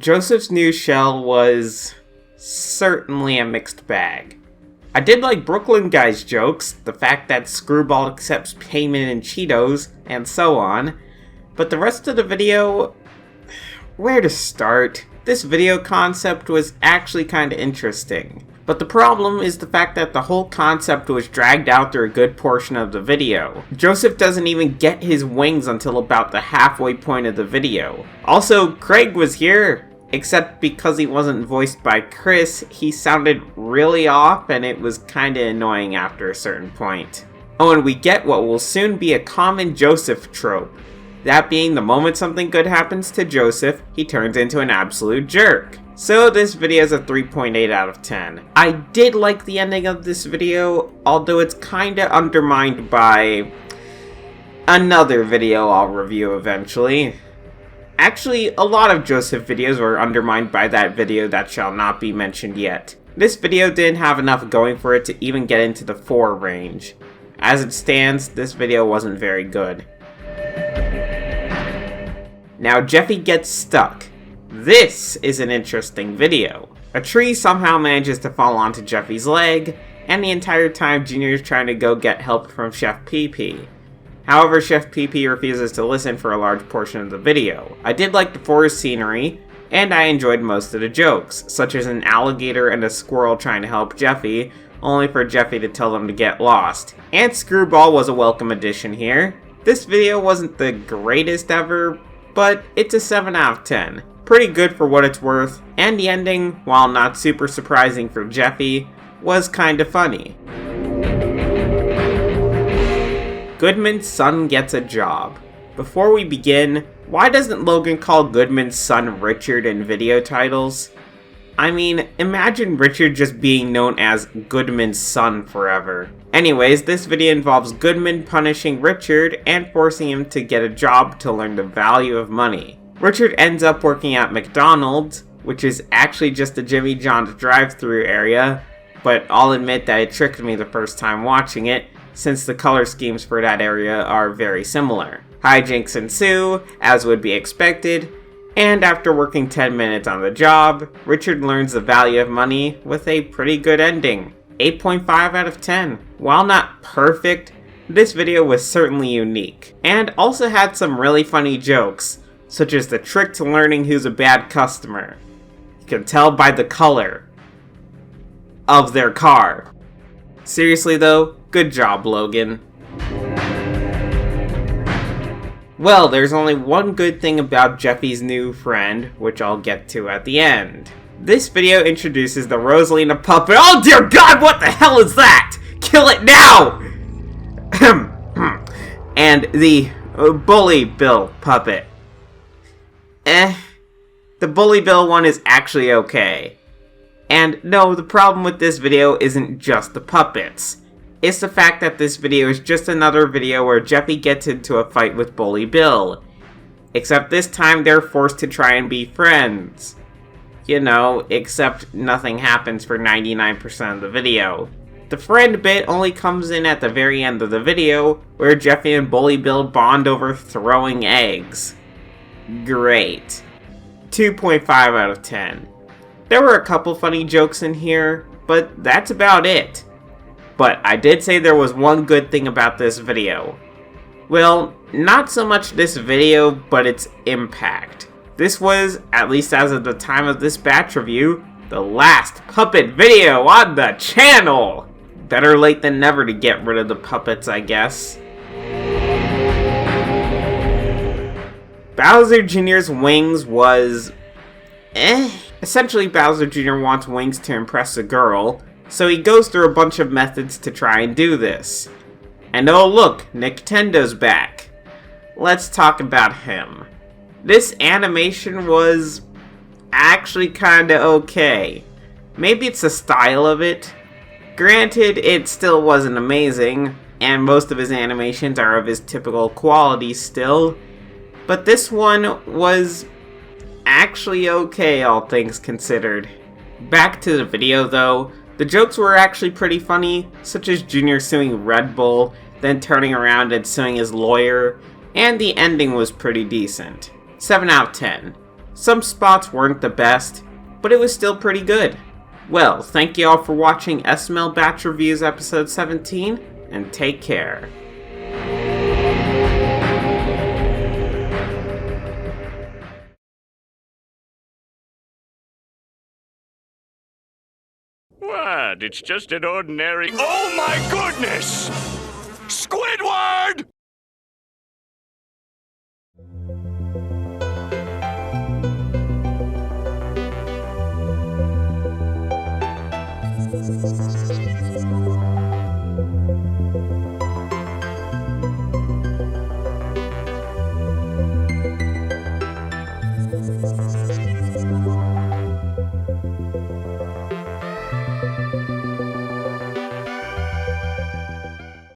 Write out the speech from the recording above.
Joseph's new shell was certainly a mixed bag. I did like Brooklyn Guy's jokes, the fact that Screwball accepts payment in Cheetos, and so on, but the rest of the video, where to start? This video concept was actually kinda interesting, but the problem is the fact that the whole concept was dragged out through a good portion of the video. Joseph doesn't even get his wings until about the halfway point of the video. Also, Craig was here, except because he wasn't voiced by Chris, he sounded really off and it was kinda annoying after a certain point. Oh, and we get what will soon be a common Joseph trope. That being the moment something good happens to Joseph, he turns into an absolute jerk. So this video is a 3.8 out of 10. I did like the ending of this video, although it's kinda undermined by another video I'll review eventually. Actually, a lot of Joseph videos were undermined by that video that shall not be mentioned yet. This video didn't have enough going for it to even get into the 4 range. As it stands, this video wasn't very good. Now Jeffy gets stuck. This is an interesting video. A tree somehow manages to fall onto Jeffy's leg, and the entire time Junior is trying to go get help from Chef Pee-Pee. However, Chef Pee-Pee refuses to listen for a large portion of the video. I did like the forest scenery, and I enjoyed most of the jokes, such as an alligator and a squirrel trying to help Jeffy, only for Jeffy to tell them to get lost. And Screwball was a welcome addition here. This video wasn't the greatest ever, but it's a 7 out of 10. Pretty good for what it's worth, and the ending, while not super surprising for Jeffy, was kinda funny. Goodman's son gets a job. Before we begin, why doesn't Logan call Goodman's son Richard in video titles? I mean, imagine Richard just being known as Goodman's son forever. Anyways, this video involves Goodman punishing Richard and forcing him to get a job to learn the value of money. Richard ends up working at McDonald's, which is actually just a Jimmy John's drive-thru area, but I'll admit that it tricked me the first time watching it, since the color schemes for that area are very similar. Hijinks ensue, as would be expected, and after working 10 minutes on the job, Richard learns the value of money with a pretty good ending. 8.5 out of 10. While not perfect, this video was certainly unique, and also had some really funny jokes, such as the trick to learning who's a bad customer. You can tell by the color of their car. Seriously though, good job, Logan. Well, there's only one good thing about Jeffy's new friend, which I'll get to at the end. This video introduces the Rosalina puppet. Oh dear God, what the hell is that? Kill it now! And the Bully Bill puppet. The Bully Bill one is actually okay. And no, the problem with this video isn't just the puppets. It's the fact that this video is just another video where Jeffy gets into a fight with Bully Bill. Except this time they're forced to try and be friends. You know, except nothing happens for 99% of the video. The friend bit only comes in at the very end of the video, where Jeffy and Bully Bill bond over throwing eggs. Great. 2.5 out of 10. There were a couple funny jokes in here, but that's about it. But I did say there was one good thing about this video. Well, not so much this video, but its impact. This was, at least as of the time of this batch review, the last puppet video on the channel! Better late than never to get rid of the puppets, I guess. Bowser Jr.'s wings was... Essentially, Bowser Jr. wants wings to impress a girl, so he goes through a bunch of methods to try and do this. And oh look, Nintendo's back. Let's talk about him. This animation was actually kinda okay. Maybe it's the style of it. Granted, it still wasn't amazing, and most of his animations are of his typical quality still, but this one was actually okay, all things considered. Back to the video though, the jokes were actually pretty funny, such as Junior suing Red Bull, then turning around and suing his lawyer, and the ending was pretty decent. 7 out of 10. Some spots weren't the best, but it was still pretty good. Well, thank you all for watching SML Batch Reviews episode 17, and take care. What? It's just an ordinary... Oh my goodness!